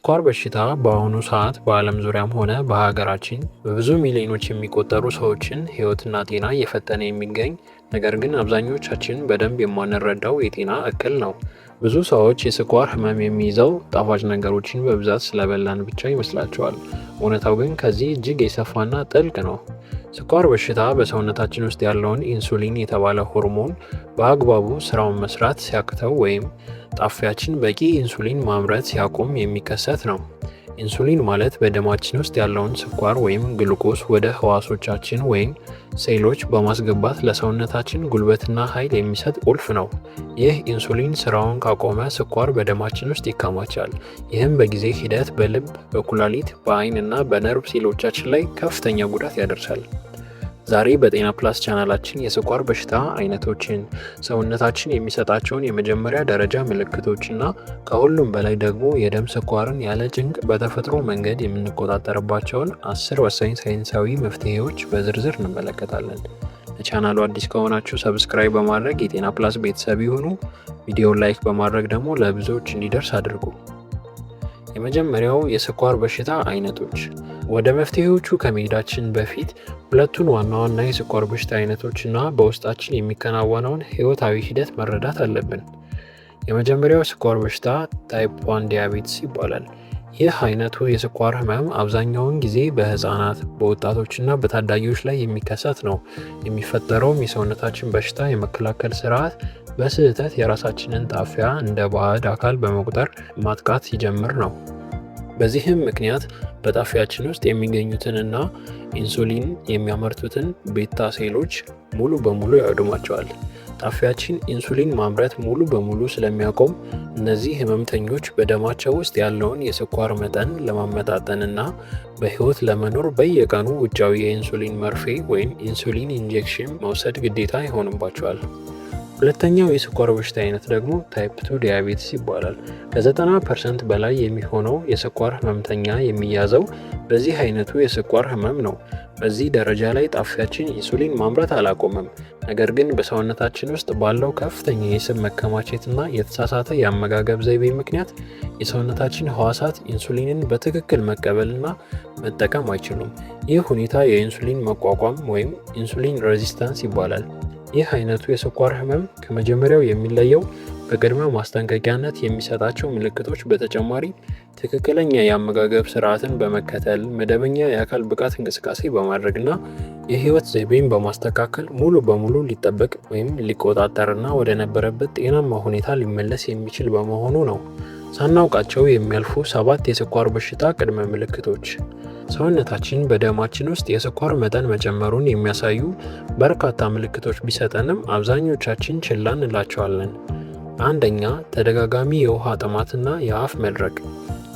የስኳር በሽታ በአሁኑ ሰዓት በዓለም ዙሪያም ሆነ በሀገራችን በብዙ ሚሊዮኖች የሚቆጠሩ ሰዎችን ሕይወትና ጤና እየፈተነ የሚገኝ ነገር ግን አብዛኞቻችን በደንብ የማንረዳው የጤና እክል ነው። ብዙ ሰዎች የስኳር ህመም የሚይዘው ጣፋጭ ነገሮችን በብዛት ስለበላን ብቻ ይመስላቸዋል። እውነታው ግን ከዚህ እጅግ የሰፋና ጥልቅ ነው። ስኳር በሽታ በሰውነታችን ውስጥ ያለውን ኢንሱሊን የተባለ ሆርሞን በአግባቡ ስራውን መስራት ሲያቅተው ወይም ጣፊያችን በቂ ኢንሱሊን ማምረት ሲያቆም የሚከሰት ነው። ኢንሱሊን ማለት በደማችን ውስጥ ያለውን ስኳር ወይም ግሉኮስ ወደ ህዋሶቻችን ወይም ሴሎች በማስገባት ለሰውነታችን ጉልበትና ኃይል የሚሰጥ ቁልፍ ነው። ይህ ኢንሱሊን ስራውን ካቆመ ስኳር በደማችን ውስጥ ይከማቻል። ይህም በጊዜ ሂደት በልብ፣ በኩላሊት፣ በአይን እና በነርቭ ሴሎቻችን ላይ ከፍተኛ ጉዳት ያደርሳል። ዛሬ በጤና ፕላስ ቻናላችን የስኳር በሽታ አይነቶችን፣ ሰውነታችን የሚሰጣቸውን የመጀመሪያ ደረጃ ምልክቶችና ከሁሉም በላይ ደግሞ የደም ስኳርን ያለ ጭንቅ በተፈጥሮ መንገድ የምንቆጣጠርባቸውን 10 ወሳኝ ሳይንሳዊ መፍትሄዎች በዝርዝር እንመለከታለን። ለቻናሉ አዲስ ከሆናችሁ ሰብስክራይብ በማድረግ የጤና ፕላስ ቤተሰብ ይሁኑ። ቪዲዮውን ላይክ በማድረግ ደግሞ ለብዙዎች እንዲደርስ አድርጉ። የመጀመሪያው የስኳር በሽታ አይነቶች። ወደ መፍትሄዎቹ ከመሄዳችን በፊት ሁለቱን ዋና ዋና የስኳር በሽታ አይነቶችና በውስጣችን የሚከናወነውን ህይወታዊ ሂደት መረዳት አለብን። የመጀመሪያው ስኳር በሽታ ታይፕ 1 ዲያቤትስ ይባላል። ይህ አይነቱ የስኳር ህመም አብዛኛውን ጊዜ በህፃናት፣ በወጣቶችና በታዳጊዎች ላይ የሚከሰት ነው። የሚፈጠረውም የሰውነታችን በሽታ የመከላከል ስርዓት በስህተት የራሳችንን ጣፊያ እንደ ባዕድ አካል በመቁጠር ማጥቃት ሲጀምር ነው። በዚህም ምክንያት በጣፊያችን ውስጥ የሚገኙትንና ኢንሱሊን የሚያመርቱትን ቤታ ሴሎች ሙሉ በሙሉ ያወድሟቸዋል። ጣፊያችን ኢንሱሊን ማምረት ሙሉ በሙሉ ስለሚያቆም እነዚህ ህመምተኞች በደማቸው ውስጥ ያለውን የስኳር መጠን ለማመጣጠንና በህይወት ለመኖር በየቀኑ ውጫዊ የኢንሱሊን መርፌ ወይም ኢንሱሊን ኢንጀክሽን መውሰድ ግዴታ ይሆንባቸዋል። ሁለተኛው የስኳር በሽታ አይነት ደግሞ ታይፕ 2 ዲያቤትስ ይባላል። ከ90% በላይ የሚሆነው የስኳር ህመምተኛ የሚያዘው በዚህ አይነቱ የስኳር ህመም ነው። በዚህ ደረጃ ላይ ጣፊያችን ኢንሱሊን ማምረት አላቆመም። ነገር ግን በሰውነታችን ውስጥ ባለው ከፍተኛ የስብ መከማቸትና የተሳሳተ የአመጋገብ ዘይቤ ምክንያት የሰውነታችን ህዋሳት ኢንሱሊንን በትክክል መቀበልና መጠቀም አይችሉም። ይህ ሁኔታ የኢንሱሊን መቋቋም ወይም ኢንሱሊን ሬዚስታንስ ይባላል። ይህ አይነቱ የስኳር ህመም ከመጀመሪያው የሚለየው በቅድመ ማስጠንቀቂያነት የሚሰጣቸው ምልክቶች በተጨማሪ ትክክለኛ የአመጋገብ ስርዓትን በመከተል መደበኛ የአካል ብቃት እንቅስቃሴ በማድረግና የህይወት ዘይቤን በማስተካከል ሙሉ በሙሉ ሊጠበቅ ወይም ሊቆጣጠርና ወደ ነበረበት ጤናማ ሁኔታ ሊመለስ የሚችል በመሆኑ ነው። ሳናውቃቸው የሚያልፉ 7 የስኳር በሽታ ቅድመ ምልክቶች። ሰውነታችን በደማችን ውስጥ የስኳር መጠን መጨመሩን የሚያሳዩ በርካታ ምልክቶች ቢሰጠንም አብዛኞቻችን ችላ እንላቸዋለን። አንደኛ፣ ተደጋጋሚ የውሃ ጥማትና የአፍ መድረቅ።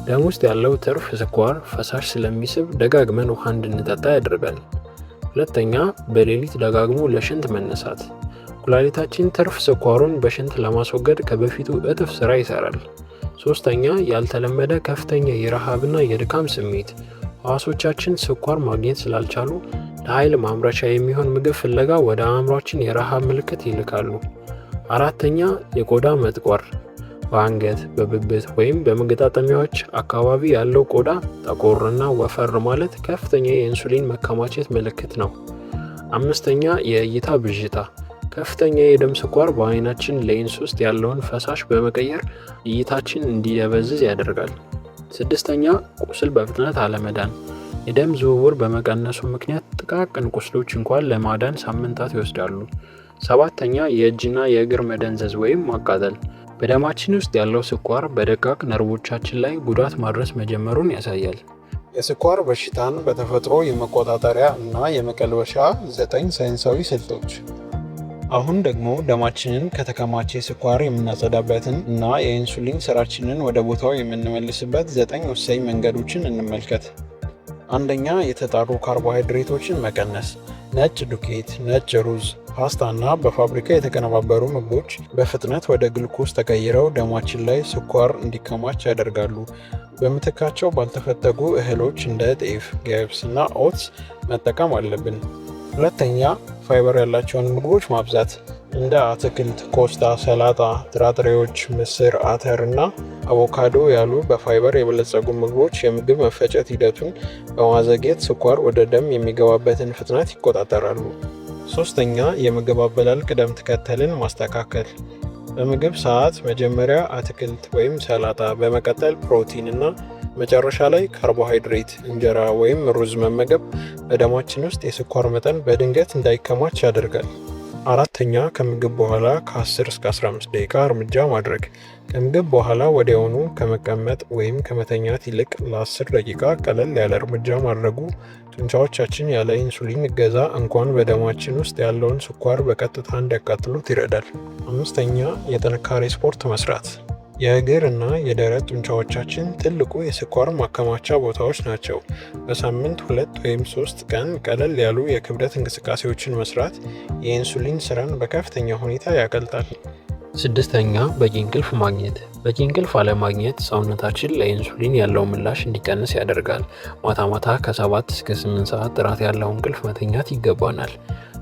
ደም ውስጥ ያለው ትርፍ ስኳር ፈሳሽ ስለሚስብ ደጋግመን ውሃ እንድንጠጣ ያደርጋል። ሁለተኛ፣ በሌሊት ደጋግሞ ለሽንት መነሳት። ኩላሊታችን ትርፍ ስኳሩን በሽንት ለማስወገድ ከበፊቱ እጥፍ ስራ ይሰራል። ሶስተኛ፣ ያልተለመደ ከፍተኛ የረሃብና የድካም ስሜት። ህዋሶቻችን ስኳር ማግኘት ስላልቻሉ ለኃይል ማምረቻ የሚሆን ምግብ ፍለጋ ወደ አእምሯችን የረሃብ ምልክት ይልካሉ። አራተኛ፣ የቆዳ መጥቆር። በአንገት፣ በብብት ወይም በመገጣጠሚያዎች አካባቢ ያለው ቆዳ ጠቆርና ወፈር ማለት ከፍተኛ የኢንሱሊን መከማቸት ምልክት ነው። አምስተኛ፣ የእይታ ብዥታ። ከፍተኛ የደም ስኳር በአይናችን ሌንስ ውስጥ ያለውን ፈሳሽ በመቀየር እይታችን እንዲደበዝዝ ያደርጋል። ስድስተኛ፣ ቁስል በፍጥነት አለመዳን። የደም ዝውውር በመቀነሱ ምክንያት ጥቃቅን ቁስሎች እንኳን ለማዳን ሳምንታት ይወስዳሉ። ሰባተኛ፣ የእጅና የእግር መደንዘዝ ወይም ማቃጠል። በደማችን ውስጥ ያለው ስኳር በደቃቅ ነርቮቻችን ላይ ጉዳት ማድረስ መጀመሩን ያሳያል። የስኳር በሽታን በተፈጥሮ የመቆጣጠሪያ እና የመቀልበሻ 9 ሳይንሳዊ ስልቶች። አሁን ደግሞ ደማችንን ከተከማቸ ስኳር የምናጸዳበትን እና የኢንሱሊን ስራችንን ወደ ቦታው የምንመልስበት 9 ወሳኝ መንገዶችን እንመልከት። አንደኛ፣ የተጣሩ ካርቦሃይድሬቶችን መቀነስ። ነጭ ዱቄት፣ ነጭ ሩዝ፣ ፓስታ እና በፋብሪካ የተቀነባበሩ ምግቦች በፍጥነት ወደ ግሉኮስ ተቀይረው ደማችን ላይ ስኳር እንዲከማች ያደርጋሉ። በምትካቸው ባልተፈተጉ እህሎች እንደ ጤፍ፣ ገብስ እና ኦትስ መጠቀም አለብን። ሁለተኛ፣ ፋይበር ያላቸውን ምግቦች ማብዛት። እንደ አትክልት፣ ኮስታ፣ ሰላጣ፣ ጥራጥሬዎች፣ ምስር፣ አተር እና አቮካዶ ያሉ በፋይበር የበለጸጉ ምግቦች የምግብ መፈጨት ሂደቱን በማዘግየት ስኳር ወደ ደም የሚገባበትን ፍጥነት ይቆጣጠራሉ። ሶስተኛ፣ የምግብ አበላል ቅደም ተከተልን ማስተካከል። በምግብ ሰዓት መጀመሪያ አትክልት ወይም ሰላጣ፣ በመቀጠል ፕሮቲን እና መጨረሻ ላይ ካርቦሃይድሬት እንጀራ ወይም ሩዝ መመገብ በደማችን ውስጥ የስኳር መጠን በድንገት እንዳይከማች ያደርጋል። አራተኛ፣ ከምግብ በኋላ ከ10 እስከ 15 ደቂቃ እርምጃ ማድረግ። ከምግብ በኋላ ወዲያውኑ ከመቀመጥ ወይም ከመተኛት ይልቅ ለ10 ደቂቃ ቀለል ያለ እርምጃ ማድረጉ ጡንቻዎቻችን ያለ ኢንሱሊን እገዛ እንኳን በደማችን ውስጥ ያለውን ስኳር በቀጥታ እንዲያቃጥሉት ይረዳል። አምስተኛ፣ የጥንካሬ ስፖርት መስራት። የእግር እና የደረት ጡንቻዎቻችን ትልቁ የስኳር ማከማቻ ቦታዎች ናቸው። በሳምንት 2 ወይም 3 ቀን ቀለል ያሉ የክብደት እንቅስቃሴዎችን መስራት የኢንሱሊን ስራን በከፍተኛ ሁኔታ ያቀልጣል። ስድስተኛ፣ በቂ እንቅልፍ ማግኘት። በቂ እንቅልፍ አለማግኘት ሰውነታችን ለኢንሱሊን ያለው ምላሽ እንዲቀንስ ያደርጋል። ማታ ማታ ከ7 እስከ 8 ሰዓት ጥራት ያለው እንቅልፍ መተኛት ይገባናል።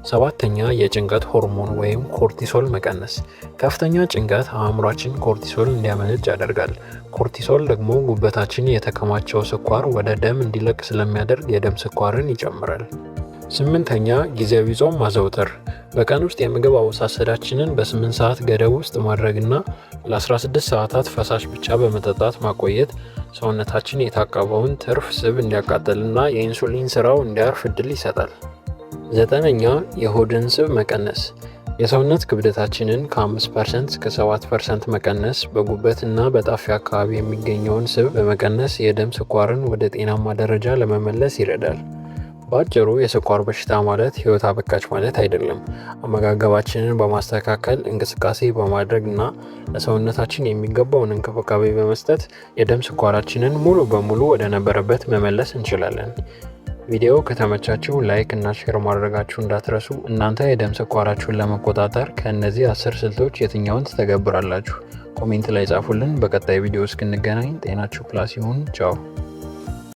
ሰባተኛ፣ የጭንቀት ሆርሞን ወይም ኮርቲሶል መቀነስ። ከፍተኛ ጭንቀት አእምሯችን ኮርቲሶል እንዲያመነጭ ያደርጋል። ኮርቲሶል ደግሞ ጉበታችን የተከማቸው ስኳር ወደ ደም እንዲለቅ ስለሚያደርግ የደም ስኳርን ይጨምራል። ስምንተኛ፣ ጊዜያዊ ጾም ማዘውተር። በቀን ውስጥ የምግብ አወሳሰዳችንን በ8 ሰዓት ገደብ ውስጥ ማድረግና ለ16 ሰዓታት ፈሳሽ ብቻ በመጠጣት ማቆየት ሰውነታችን የታቀበውን ትርፍ ስብ እንዲያቃጥልና የኢንሱሊን ስራው እንዲያርፍ እድል ይሰጣል። ዘጠነኛ፣ የሆድን ስብ መቀነስ። የሰውነት ክብደታችንን ከ5% እስከ 7% መቀነስ በጉበት እና በጣፊያ አካባቢ የሚገኘውን ስብ በመቀነስ የደም ስኳርን ወደ ጤናማ ደረጃ ለመመለስ ይረዳል። በአጭሩ የስኳር በሽታ ማለት ህይወት አበቃች ማለት አይደለም። አመጋገባችንን በማስተካከል እንቅስቃሴ በማድረግ እና ለሰውነታችን የሚገባውን እንክብካቤ በመስጠት የደም ስኳራችንን ሙሉ በሙሉ ወደ ነበረበት መመለስ እንችላለን። ቪዲዮ ከተመቻችሁ ላይክ እና ሼር ማድረጋችሁ እንዳትረሱ። እናንተ የደም ስኳራችሁን ለመቆጣጠር ከእነዚህ 10 ስልቶች የትኛውን ትተገብራላችሁ? ኮሜንት ላይ ጻፉልን። በቀጣይ ቪዲዮ እስክንገናኝ ጤናችሁ ፕላስ ይሁን። ቻው።